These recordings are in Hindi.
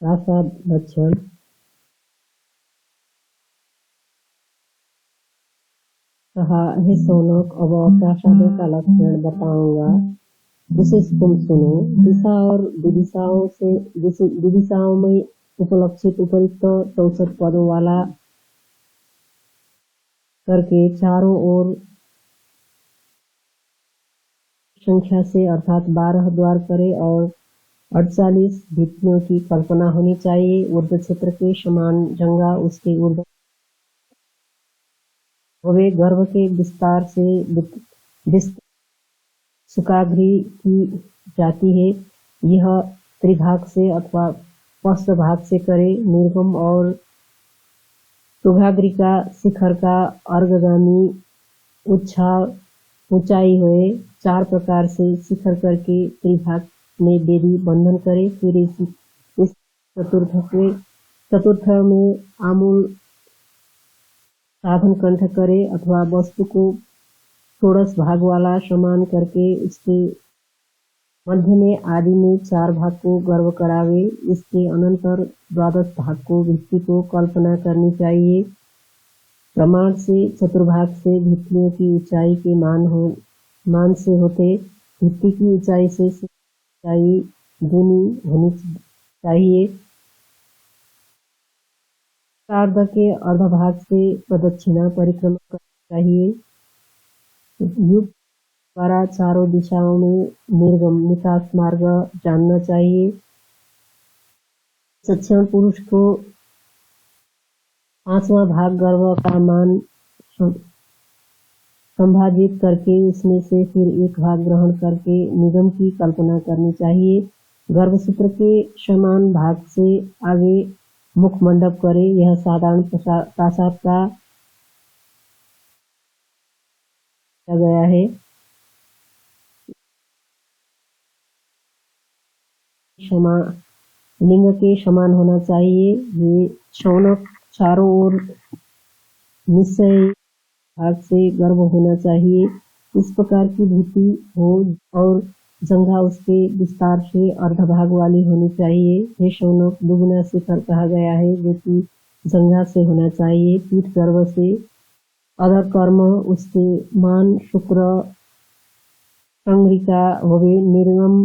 प्रासाद लक्षण। कहा, हे सोनक, अब प्रासादों का लक्षण बताऊंगा, विशेष तुम सुनो। दिशा और विदिशाओं में उपलक्षित उपयुक्त 64 पदों वाला करके चारों ओर संख्या से अर्थात 12 द्वार करे और 48 भित्तियों की कल्पना होनी चाहिए। ऊर्ध्व क्षेत्र के समान जंगा उसके ऊर्ध्व होवे। गर्भ के विस्तार से सुकाग्री की जाती है। यह त्रिभाग से अथवा पश्च भाग से करे। निर्गम और सुघाग्री का शिखर का अर्घगामी ऊंचाई हुए। 4 प्रकार से शिखर करके त्रिभाग में वेदी बंधन करे। फिर इस चतुर्थ में आमूल साधन कंठ करे अथवा वस्तु को षोडश भाग वाला समान करके इसके मध्य में आदि में 4 भाग को गर्भ करावे। इसके अनंतर 12 भाग को भित्ति को कल्पना करनी चाहिए। प्रमाण से चतुर्भाग से भित्तियों की ऊंचाई के मान से होते। भित्ति की ऊंचाई से ऊंचाई दूनी होनी चाहिए। अर्ध के अर्धभाग से प्रदक्षिणा परिक्रमा करनी चाहिए। युग द्वारा चारों दिशाओं में निर्गम निकास मार्ग जानना चाहिए। सक्षम पुरुष को 5वां भाग गर्भ का मान संभाजित करके उसमें से फिर 1 भाग ग्रहण करके निगम की कल्पना करनी चाहिए। गर्भसूत्र के समान भाग से आगे मुख मंडप करे। यह साधारण प्रासाद का गया है। लिंग के समान होना चाहिए। ये शौनक चारों ओर निश्चय भाग से गर्भ होना चाहिए। इस प्रकार की भित्ति हो और जंघा उसके विस्तार से अर्धभाग वाली होनी चाहिए। हे शौनक, दुगुना शिखर कहा गया है जो कि जंघा से होना चाहिए। पीठ गर्भ से अधर कर्म उसके मान शुक्र संग्रिका होवे। निर्गम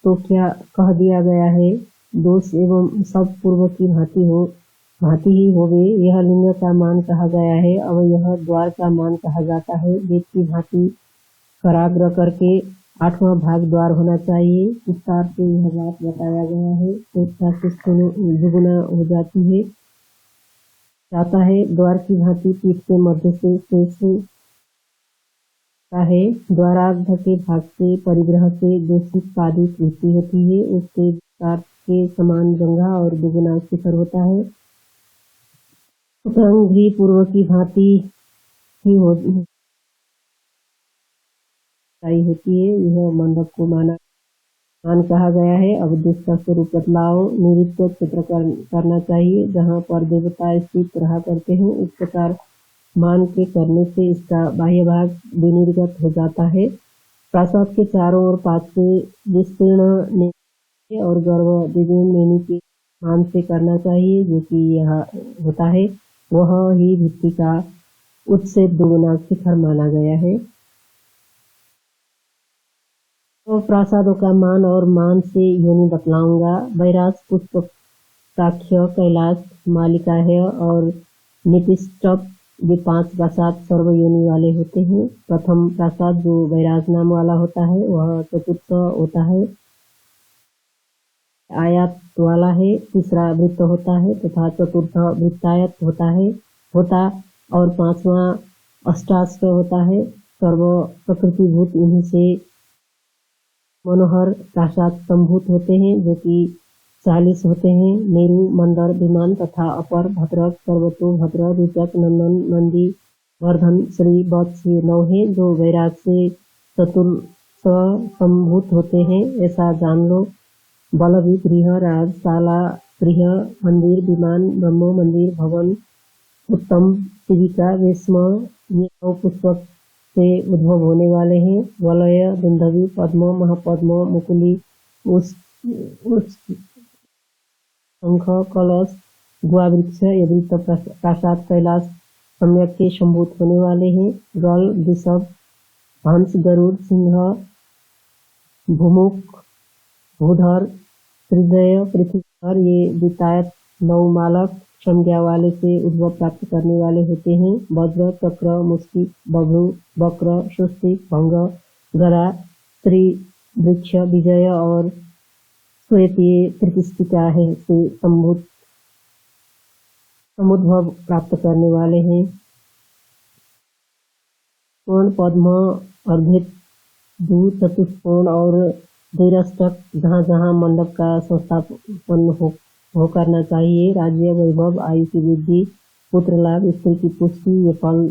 तो क्या कह दिया गया है, दोष एवं सब पूर्व की भांति ही होवे। यह लिंग का मान कहा गया है। अब यह द्वार का मान कहा जाता है। वेद की भांति कराग्र करके 8वां भाग द्वार होना चाहिए। विस्तार से यह बात बताया गया है। स्वेच्छा से दुगुना हो जाता है। द्वार की भांति पीठ के मध्य से शेष है। द्वारार्ध के भाग से परिग्रह से दूषित पादित वृत्ति होती है। उसके विस्तार के समान जंघा और दुगुना शिखर होता है। भी पूर्व की भांति ही होती है। यह मंडप को मान कहा गया है। अब दूसरा स्वरूप बतलाओ। निरुक्त क्षेत्र करना चाहिए जहाँ पर देवता स्थित रहा करते हैं। इस प्रकार मान के करने से इसका बाह्य भाग विनिर्गत हो जाता है। प्रासाद के चारों ओर 5 से विस्तीर्ण और गर्भ द्विगुण नेमी के मान से करना चाहिए जो कि यह होता है। वह ही भित्ति का उत्सेप दुगुना शिखर माना गया है। तो प्रासादों का मान और मान से योनि बतलाऊंगा। वैराज, पुष्पकाक्ष, कैलाश, मालिकाह्य और नितिष्टप ये 5 प्रासाद सर्व योनि वाले होते हैं। प्रथम प्रासाद जो वैराज नाम वाला होता है वह चतुर्थ होता है, आयात वाला है। तीसरा वृत्त होता है तथा चतुर्थ वृत्तायत होता और 5वां अष्टाश्र होता है। सर्व प्रकृतिभूत इन्हीं से मनोहर प्रासाद संभूत होते हैं जो कि 40 होते हैं। मेरु, मंदर, विमान तथा अपर, भद्रक, सर्वतो, भद्र, रुचक, नंदन, नंदी, वर्धन, श्री, वत्स ये 9 है जो वैराग से चतुर्थ संभूत होते हैं। ऐसा जान लो। बलभी, गृह, राजशाला, गृह, मंदिर, विमान, ब्रह्म मंदिर, भवन, उत्तम, शिविका, वेश्म ये 9 पुष्पक से उद्भव होने वाले हैं। वलय, दुंदवी, पद्म, महापद्म, मुकुली, उस शंख, कलश, गुआ वृक्ष, यदि तो प्रासाद कैलाश सम्यक के संभूत होने वाले हैं। गल, वृषभ, हंस, गरुड़, सिंह, भूमुख, भूधर, त्रिदय, पृथ्वीधर ये द्वितायत नवमालक संज्ञा वाले से उद्भव प्राप्त करने वाले होते हैं। वज्र, चक्र, मुष्टिक, बभ्रु, वक्र, स्वस्तिक, भंग, गदा, त्रिवृक्ष, विजय और श्वेत ये त्रिपुष्टिका है से समुद्भव प्राप्त करने वाले हैं। कोण, पद्म, अर्धेत, चतुष्कोण और द्विरष्टक जहाँ जहाँ मंडप का संस्थापन हो करना चाहिए। राज्य, वैभव, आयु की वृद्धि, पुत्र लाभ, स्त्री की पुष्टि ये फल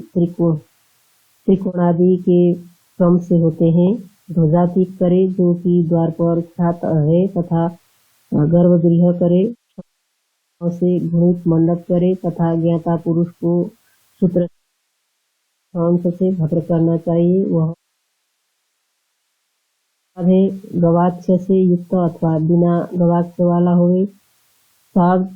त्रिकोणादि के क्रम से होते हैं। ध्वजातीत करे जो कि द्वार पर ख्यात है तथा गर्भगृह करे, से गुणित मंडप करे तथा ज्ञाता पुरुष को सूत्र अंश से भद्र करना चाहिए। वह गवाक्ष से युक्त अथवा बिना गवाक्ष वाला होवे। साग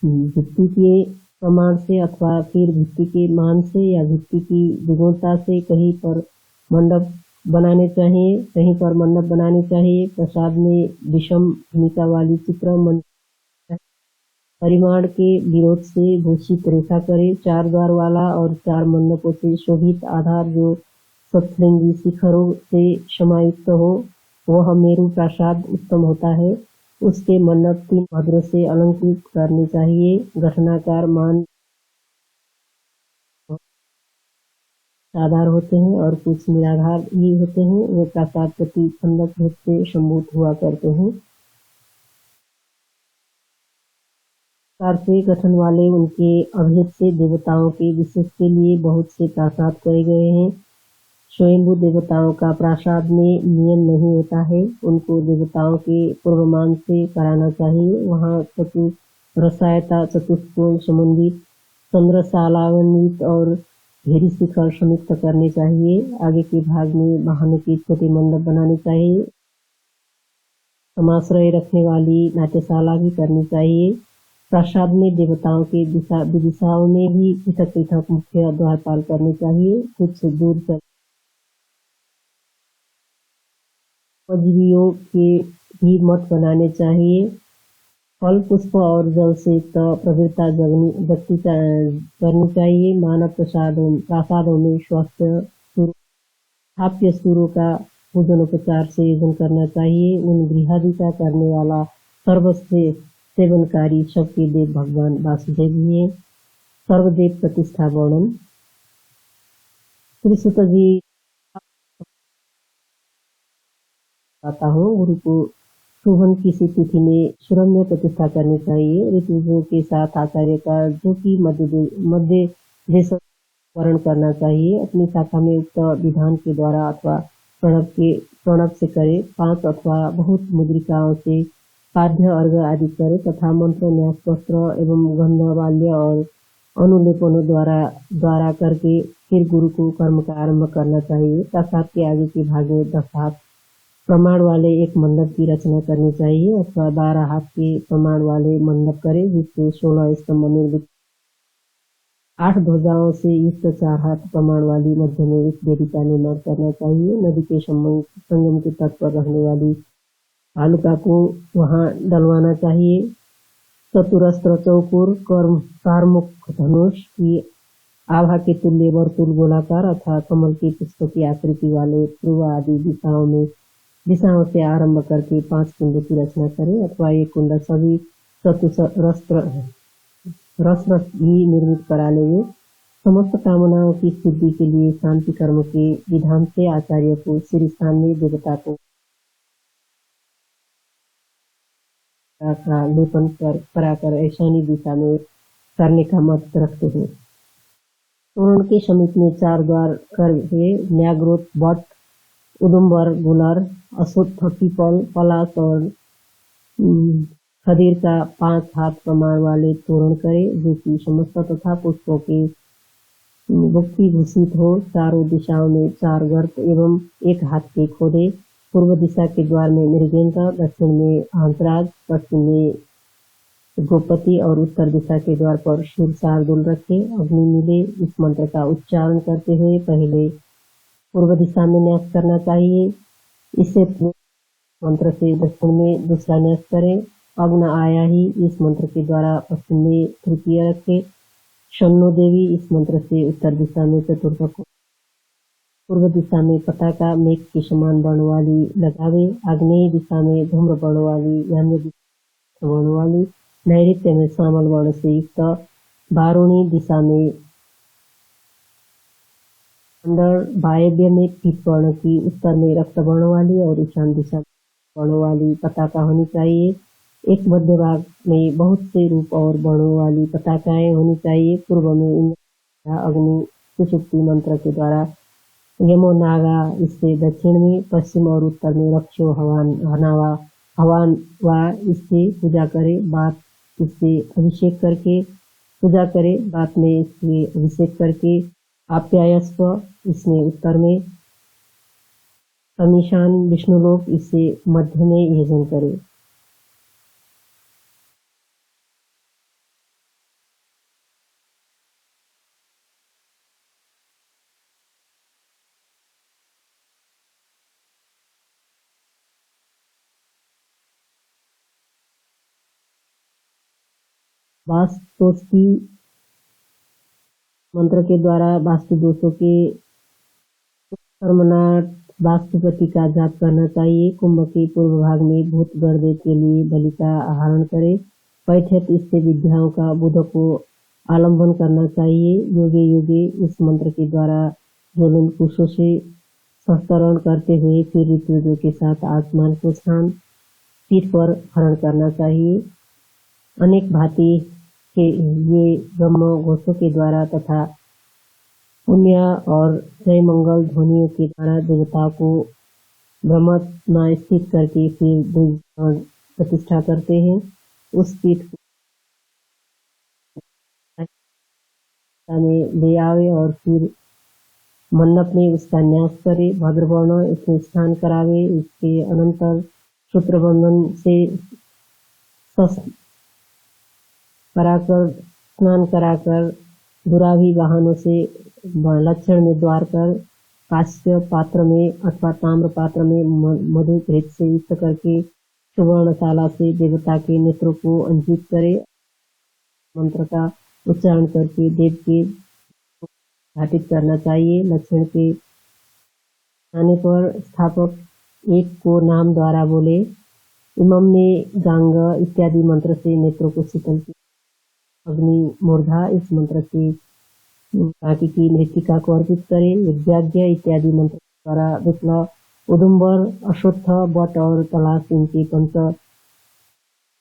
भित्ति के प्रमाण से अथवा फिर भित्ति के मान से या भित्ति की दुगुणता से कहीं पर मंडप बनाने चाहिए, कहीं पर मंडप बनाने चाहिए। प्रसाद में विषम भूमिका वाली चित्र परिमाण के विरोध से भूषित रेखा करे। 4 द्वार वाला और 4 मंडपों से शोभित आधार जो सतलिंगी शिखरों से समायुक्त हो वह मेरु प्रासाद उत्तम होता है। उसके मंडप 3 भद्र से अलंकृत करने चाहिए। गठनाकार मान आधार होते हैं और कुछ निराधार ही होते हैं। वे प्रासाद प्रति खंडक रूप से संभूत हुआ करते हैं। से गठन वाले उनके अभेद से देवताओं के विशेष के लिए बहुत से प्रासाद करे गए हैं। स्वयंभू देवताओं का प्रासाद में नियम नहीं होता है, उनको देवताओं के पूर्वमान से कराना चाहिए। वहाँ रसायता चतुष्कोण संबंधित चंद्रशालान्वित और घेरी शिखर संयुक्त करने चाहिए। आगे के भाग में वाहनों के छोटे मंडप बनाने चाहिए। समाश्रय रखने वाली नाट्यशाला भी करनी चाहिए। प्रासाद में देवताओं के दिशाओं में भी पृथक पृथक मुख्य द्वारपाल करने चाहिए। कुछ दूर तक उपजीवियों के भी मठ बनाने चाहिए। फल, पुष्प और जल से प्रवृत्ता जगती करनी चाहिए। मानव प्रासादों में स्थाप्य सूर्यों का पूजनोपचार से योजन करना चाहिए। उन गृहादि का करने वाला सर्वश्रेष्ठ सेवनकारी सबके देव भगवान वासुदेव ही है। सर्वदेव प्रतिष्ठा वर्णन। श्री सुत जी आता हूँ, गुरु को शोभन किसी तिथि में सुरम्य प्रतिष्ठा करनी चाहिए। ऋतुजों के साथ आचार्य का जो कि मध्य देश वर्ण करना चाहिए। अपनी शाखा में उक्त विधान के द्वारा अथवा प्रणव से करे। 5 अथवा बहुत मुद्रिकाओं से पाद्य अर्घ आदि करे तथा मंत्र न्यास वस्त्र एवं गंधवाल्य और अनुलेपनों द्वारा करके फिर गुरु को कर्म का आरंभ करना चाहिए। प्रासाद के आगे के भाग में 10 हाथ प्रमाण वाले एक मंडप की रचना करनी चाहिए अथवा 12 हाथ के प्रमाण वाले मंडप करे जिससे 16 स्तंभ निर्मित 8 ध्वजाओं से युक्त 4 हाथ प्रमाण वाली मध्य में एक वेदी का निर्माण करना चाहिए। नदी के संगम के तट पर रहने वाली भालुका को वहां डलवाना चाहिए। चतुरस्त्र चौकोर कारमुख धनुष की आभा के तुल्य वर्तुल गोलाकार अथवा कमल के पुष्प की आकृति वाले पूर्व आदि दिशाओं से आरंभ करके 5 कुंड की रचना करें अथवा एक कुंड सभी रस भी निर्मित करा लेंगे। समस्त कामनाओं की सिद्धि के लिए शांति कर्म के विधान से आचार्य को श्री स्थान में देवता को का लेपन कराकर ऐशानी दिशा में करने का मत रखते हैं। तोरण के समीप में 4 द्वार करके न्याग्रोत, बट, उदुम्बर, गुलर, अश्वत्थ, पीपल, पलाश और खदीर का 5 हाथ प्रमाण वाले तोरण करे जो कि समस्त तथा पुष्पों के भक्ति भूषित हो। चारों दिशाओं में 4 गर्त एवं 1 हाथ के खोदे। पूर्व दिशा के द्वार में मृगेंद्र, दक्षिण में हंसराज, पश्चिम में गोपति और उत्तर दिशा के द्वार पर शिव शार्दुल रखे। अग्नि मिले इस मंत्र का उच्चारण करते हुए पहले पूर्व दिशा में न्यास करना चाहिए। इससे मंत्र से दक्षिण में दूसरा न्यास करें। अग्न आया ही इस मंत्र के द्वारा पश्चिम में तृतीय रखे। शन्नो देवी इस मंत्र से उत्तर दिशा में चतुर्थ को पूर्व दिशा में पताका मेघ के समान वर्ण वाली लगावे। आग्नेय दिशा में धूम्र वर्ण वाली, यानी वर्ण वाली, नैऋत्य में श्यामल वर्ण से युक्त, वारुणी दिशा में अंदर, वायव्य में पीत वर्ण की, उत्तर में रक्त वर्ण वाली और ईशान दिशा वर्ण वाली पताका होनी चाहिए। एक मध्य भाग में बहुत से रूप और वर्णों वाली पताकाएं होनी चाहिए। पूर्व में इंद्र अग्नि सुषुप्ति मंत्र के द्वारा यमो नागा, इससे दक्षिण में, पश्चिम और उत्तर में रक्षो हवान वा इससे पूजा करे। बात इससे अभिषेक करके पूजा करे। बात में इससे अभिषेक करके आप्यायस्व इसमें उत्तर में, समीशान विष्णुलोक इससे मध्य में यजन करे। वास्तुस्ती मंत्र के द्वारा वास्तु दोषों के कर्मनाथ वास्तुपति का जाप करना चाहिए। कुंभ के पूर्व भाग में भूत गर्दे के लिए बलि का आहरण करे। पैठ्यत इससे विद्याओं का बुध को आलंबन करना चाहिए। योगे योगे इस मंत्र के द्वारा ज्वलन कुशों से संस्तरण करते हुए फिर ऋतुजों के साथ आसमान को स्थान पीठ पर हरण करना चाहिए। अनेक भांति के ये ब्रह्म घोषों के द्वारा तथा पुण्य और जय मंगल ध्वनियों के द्वारा देवता को ब्रह्म में स्थित करके फिर प्रतिष्ठा करते हैं। उस पीठ में ले आवे और फिर मंडप में उसका न्यास करे। भद्रवर्ण इसमें स्नान करावे। इसके अनंतर सूत्रबंधन से कराकर स्नान कराकर दुराभी वाहनों से लक्षण में द्वार कर कांस्य पात्र में अथवा ताम्र पात्र में मधु घृत से युक्त करके सुवर्णशाला से देवता के नेत्रों को अंकित करे। मंत्र का उच्चारण करके देव के घाटित करना चाहिए। लक्षण के आने पर स्थापक एक को नाम द्वारा बोले। इमम में गांग इत्यादि मंत्र से नेत्रों को शीतल की। अग्नि मूर्धा इस मंत्र से काटी की मृतिका को अर्पित करे। विद्याज्ञ इत्यादि मंत्र द्वारा विप्लव, उदुम्बर, अश्वत्थ, बट और तलाश इनके पंच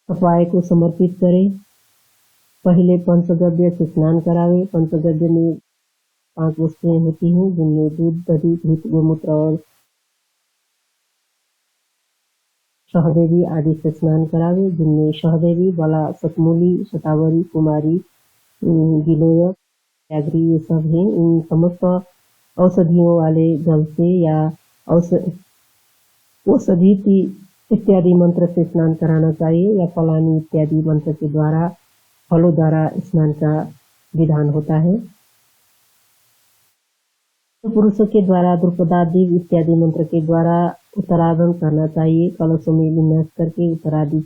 सफाए को समर्पित करे। पहले पंचगव्य से स्नान करावे। पंचगव्य में 5 वस्तुएं होती हैं जिनमें दूध, दही, घृत, गोमूत्र और सहदेवी आदि से स्नान करावे। जिनमें सहदेवी, बला, सतमूली, शतावरी, कुमारी, गिलोय, व्याघ्री ये सब हैं। इन समस्त औषधियों वाले जल से या औषधि इत्यादि मंत्र से स्नान कराना चाहिए या फलानी इत्यादि मंत्र के द्वारा फलों द्वारा स्नान का विधान होता है। पुरुषों के द्वारा द्रुपदादि इत्यादि मंत्र के द्वारा उत्तराधन करना चाहिए। कलशों में विन्यास करके उत्तरादि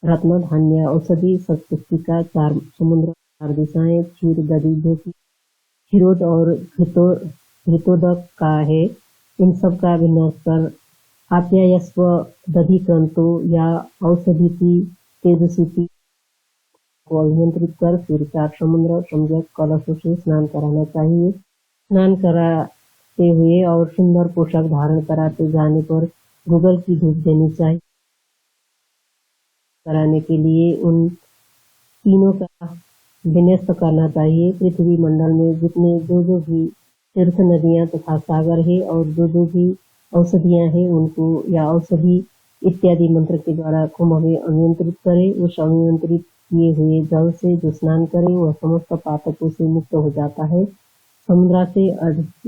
रत्न, धान्य, औषधि, सत्पुस्तिका, 4 समुद्र, 4 दिशाएं, क्षीर, दधि, धूप, क्षीरोद और घृतोदक का है। इन सब का विन्यास कर आप्यायस्व दधि क्रंतो या औषधि तेजस्वी को अभिमंत्रित कर फिर 4 समुद्र सम्यक कलशों से स्नान कराना चाहिए। स्नान कराते हुए और सुंदर पोशाक धारण कराते जाने पर गूगल की धूप देनी चाहिए। कराने के लिए उन तीनों का विन्यास करना चाहिए। पृथ्वी मंडल में जितने जो भी तीर्थ नदियां तथा सागर है और जो भी औषधियां हैं उनको या औषधि इत्यादि मंत्र के द्वारा कुंभ में अभिमंत्रित करे। उस अभिमंत्रित किए हुए जल से जो स्नान करे वह समस्त पातकों से मुक्त हो जाता है। समुद्र से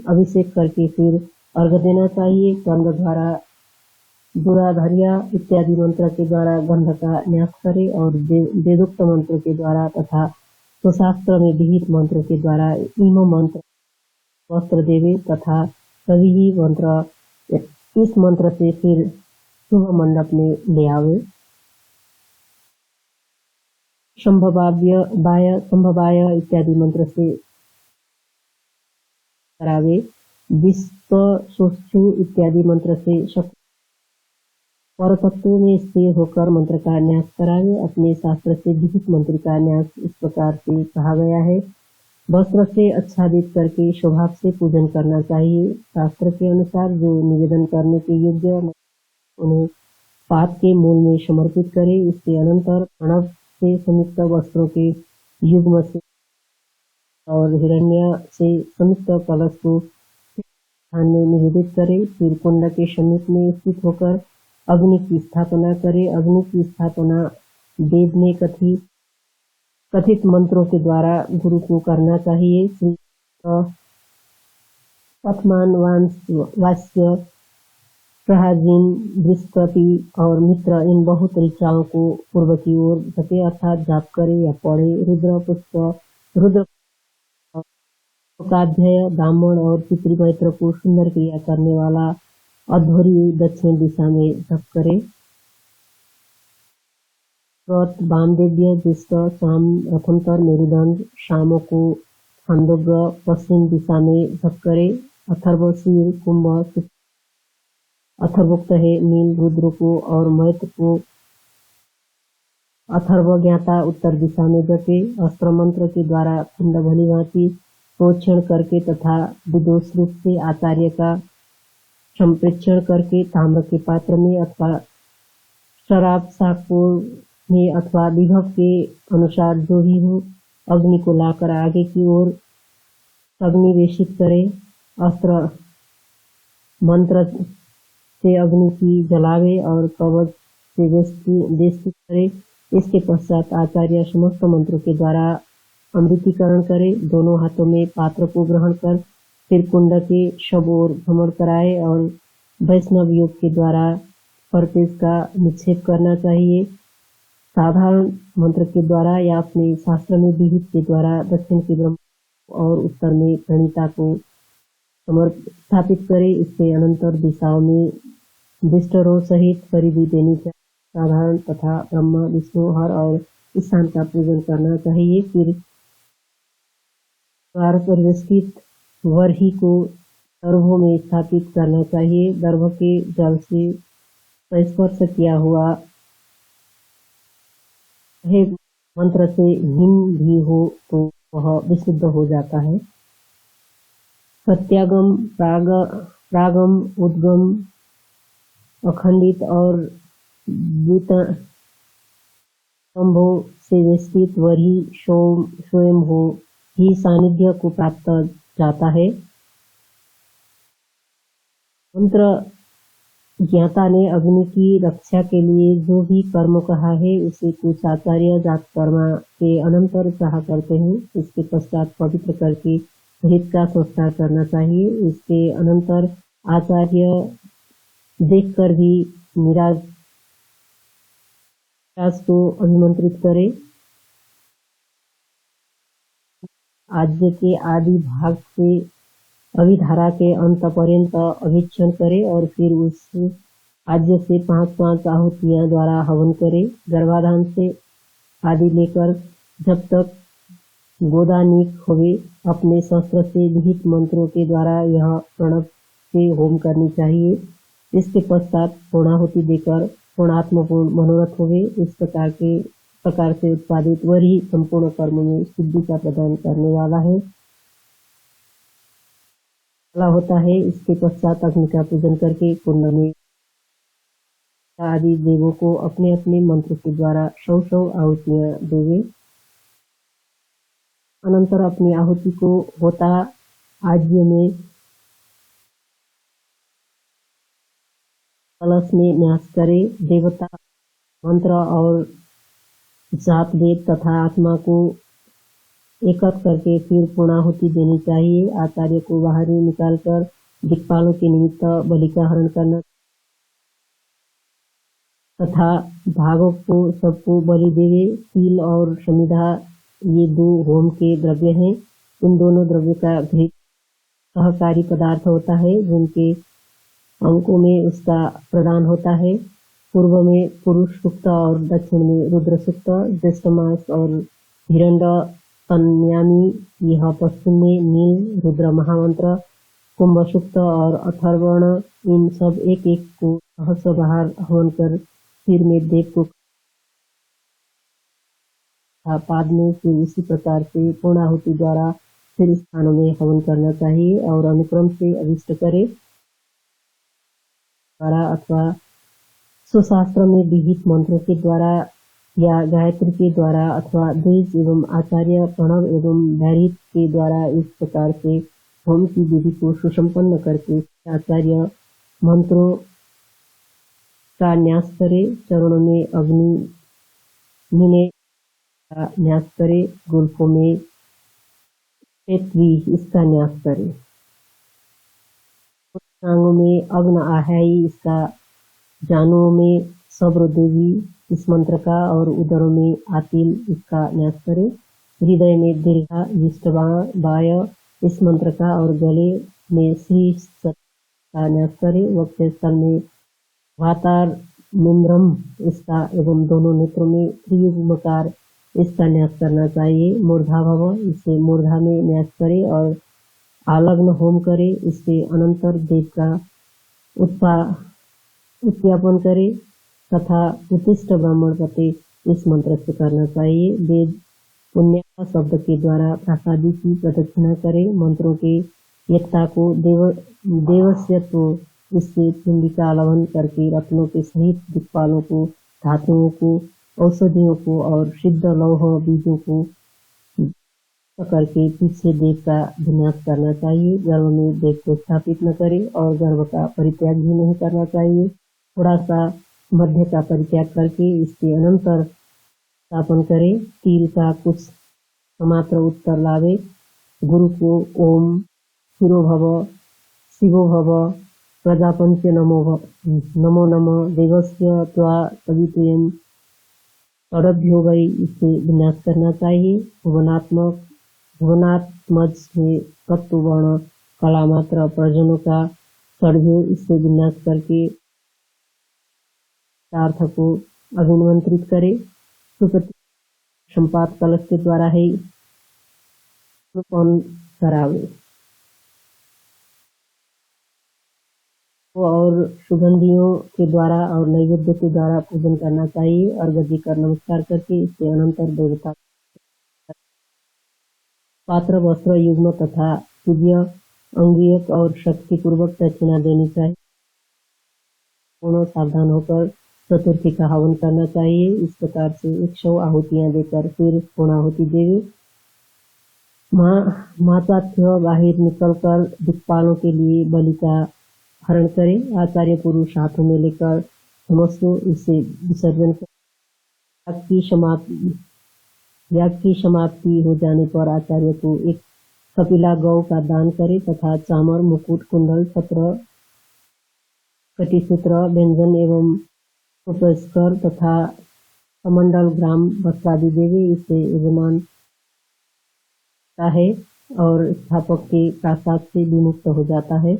अभिषेक करके फिर अर्घ देना चाहिए। कर्म द्वारा दुराधर्या इत्यादि मंत्र के द्वारा गंध का न्यास करे और वेदोक्त मंत्र के द्वारा तथा स्वशास्त्र में विहित मंत्र के द्वारा इम मंत्र वस्त्र देवे तथा सभी ही मंत्र इस मंत्र से फिर शुभ मंडप में ले आवे। संभवाय इत्यादि मंत्र से करावे। विश्व सोक्षु इत्यादि मंत्र से परतत्व में स्थिर होकर मंत्र का न्यास करावे। अपने शास्त्र से विहित मंत्र का न्यास इस प्रकार से कहा गया है। वस्त्र से आच्छादित करके स्वभाव से पूजन करना चाहिए। शास्त्र के अनुसार जो निवेदन करने के योग्य उन्हें पात के मूल में समर्पित करे। इसके अनंतर प्रणव से संयुक्त वस्त्रों के युग्म से और हिरण्य से संयुक्त कलश को स्थान में निवेदित करे। फिर कुंड के समीप में स्थित होकर अग्नि की स्थापना करे। अग्नि की स्थापना वेद में कथित मंत्रों के द्वारा गुरु को करना चाहिए। पथमान वास्य प्रहाजीन बृहस्पति और मित्र इन बहुत ऋचाओं को पूर्व की ओर जपे अर्थात जाप करे या पढ़े। रुद्र पुष्प रुद्र लोकाध्याय ब्राह्मण और पितृपैत्र को सुंदर क्रिया करने वाला अध्वर्यु दक्षिण दिशा में जप करे। वामदेव्य विश्व शाम रथंतर मेरुदंड शामों को छांदोग्य पश्चिम दिशा में जप करे। अथर्व शीर कुंभ अथर्वोक्त है नील रुद्र को और मैत्र को अथर्व ज्ञाता उत्तर दिशा में जपे। अस्त्र मंत्र के द्वारा कुंड भली भांति प्रोक्षण करके तथा विदोष रूप से आचार्य का संप्रेक्षण करके ताम्र के पात्र में अथवा शराब साकोर में अथवा विभव के अनुसार जो भी हो अग्नि को लाकर आगे की ओर अग्निवेशित करे। अस्त्र मंत्र से अग्नि की जलावे और कवच से वेष्टित करे। इसके पश्चात आचार्य समस्त मंत्रों के द्वारा अमृतीकरण करे। दोनों हाथों में पात्र को ग्रहण कर फिर कुंड के सब ओर भ्रमण कराए और वैष्णव योग के द्वारा परपेश का निक्षेप करना चाहिए। साधारण मंत्र के द्वारा या अपने शास्त्र में विहित के द्वारा दक्षिण के ब्रह्म और उत्तर में प्रणीता को स्थापित करे। इसके अनंतर दिशाओं में विष्टरों सहित परिधि देनी चाहिए। साधारण तथा ब्रह्मा विष्णु हर और ईशान का पूजन करना चाहिए। फिर द्वार परिवेष्टित वरही को दर्भों में स्थापित करना चाहिए। दर्भ के जल से स्पर्श किया हुआ है मंत्र से हिम भी हो तो वह विशुद्ध हो जाता है। प्रत्यागम प्रागम उद्गम अखंडित और स्तंभों से वेष्टित वही स्वयं हो ही सानिध्य को प्राप्त जाता है। मंत्र ज्ञाता ने अग्नि की रक्षा के लिए जो भी कर्म कहा है उसे कुछ आचार्य जात कर्मा के अनंतर चाह करते हैं। इसके पश्चात पवित्र करके हित का संस्कार करना चाहिए। इसके अनंतर आचार्य देखकर भी निराज को अभिमंत्रित करे। आज्य के आदि भाग से अभिधारा के अंत पर्यंत अभीक्षण करे और फिर उस आज्य से 5-5 आहुतियां द्वारा हवन करे। गर्भाधान से आदि लेकर जब तक गोदानिक होवे अपने शस्त्र से विहित मंत्रों के द्वारा यह प्रणव से होम करनी चाहिए। इसके पश्चात पूर्णाहुति देकर पूर्णात्मपूर्ण मनोरथ होवे। इस प्रकार से उत्पादित वही संपूर्ण कर्म में सिद्धि का प्रदान करने वाला होता है। इसके पश्चात अग्नि का पूजन करके कुंड में आदि देवों को अपने अपने मंत्र के द्वारा 100 आहुतियां देवे। अनंतर अपनी आहुति को होता आज्य में कलश में न्यास करे। देवता मंत्र और जात वेद तथा आत्मा को एकत्र करके फिर पूर्णाहुति देनी चाहिए। आचार्य को बाहर निकालकर दिक्पालों के निमित्त बलि का हरण करना। तथा भागों को सबको बलि देवे। तिल और समिधा ये 2 होम के द्रव्य हैं। इन दोनों द्रव्य का भेद सहकारी पदार्थ होता है, जिनके अंकों में उसका प्रदान होता है। पूर्व में पुरुष सूक्त और दक्षिण में रुद्र सूक्त, ज्येष्ठ मास और हिरण्ड तन्यामी यह पश्चिम में नील रुद्र महामंत्र, कुंभ सूक्त और अथर्वण इन सब एक एक को सहस्र बार हवन कर सिर में देव को पाद में फिर इसी प्रकार से पूर्णाहुति द्वारा फिर स्थानों में हवन करना चाहिए और अनुक्रम से अभिष्ट करे द्वारा अथवा सुशास्त्र में विहित मंत्रों के द्वारा या गायत्री के द्वारा अथवा द्विज एवं आचार्य प्रणव एवं भैरित के द्वारा इस प्रकार से होम की विधि को सुसंपन्न करके आचार्य मंत्रों का न्यास करे। चरणों में अग्नि मिने का न्यास करे। गुल्फों में पृथ्वी इसका न्यास करे। अंगों में अग्न आहाई इसका, जानों में सब्र देवी इस मंत्र का और उदरों में आतिल इसका न्यास करे। हृदय में दीर्घा विष्टवाय इस मंत्र का और गले में श्री का न्यास करे। वक्षस्थल में वातार मिंद्रम इसका एवं दोनों नेत्रों में त्रियुग्मकार इसका न्यास करना चाहिए। मूर्धा भव इसे मूर्धा में न्यास करे और आलग्न होम करे। इसके अनंतर देव का उत्यापन करे तथा उत्तिष्ठ ब्राह्मण पते इस मंत्र से करना चाहिए। वेद पुण्य शब्द के द्वारा प्रसादी की प्रदक्षिणा करे। मंत्रों के एकता को देवस्यत्व इससे चुंबिका लवन करके रत्नों के सहित दिक्पालों को, धातुओं को, औषधियों को और सिद्ध लौह बीजों को करके पीछे देव का विनाश करना चाहिए। गर्भ में देव को स्थापित न करे और गर्भ का परित्याग भी नहीं करना चाहिए। थोड़ा सा मध्य का परित्याग करके इसके अनंतर स्थापन करे। तिल का कुछ समात्र उत्तर लावे। गुरु को ओम शिरो भव शिवो भव प्रजापंच नमो नमः देवस्य त्वा सवितुयं तड़भ्यो गई इससे विनाश करना चाहिए। भुवनात्मज में तत्व वर्ण कला मात्र प्रजनों का तड़भ्यो इससे विनाश करके अर्थ को अभिमंत्रित करे। सुप्रति संपात कलश के द्वारा ही करावे और सुगंधियों के द्वारा और नैवेद्य के द्वारा पूजन करना चाहिए। अर्घ्य देकर नमस्कार करके इसके अनंतर देवता पात्र वस्त्र युग्म तथा सूर्य अंगियक और शक्ति पूर्वक दक्षिणा देनी चाहिए। पूर्ण सावधान होकर चतुर्थी का हवन करना चाहिए। इस प्रकार से 100 आहुतियां देकर फिर पूर्णाहुति देवे। माताथ्य बाहर निकलकर दिक्पालों के लिए बलि का हरण करे। आचार्य पुरुष हाथों में लेकर समस्त इसे विसर्जन कर याग की समाप्ति हो जाने पर आचार्य को एक कपिला गौ का दान करे तथा चामर, मुकुट, कुंडल, छत्र, कटिसूत्र, व्यंजन एवं पुष्कर तथा कमंडल ग्राम वस्त्रादि देवे। इससे यजमान है और स्थापक के प्रासाद से विमुक्त हो जाता है।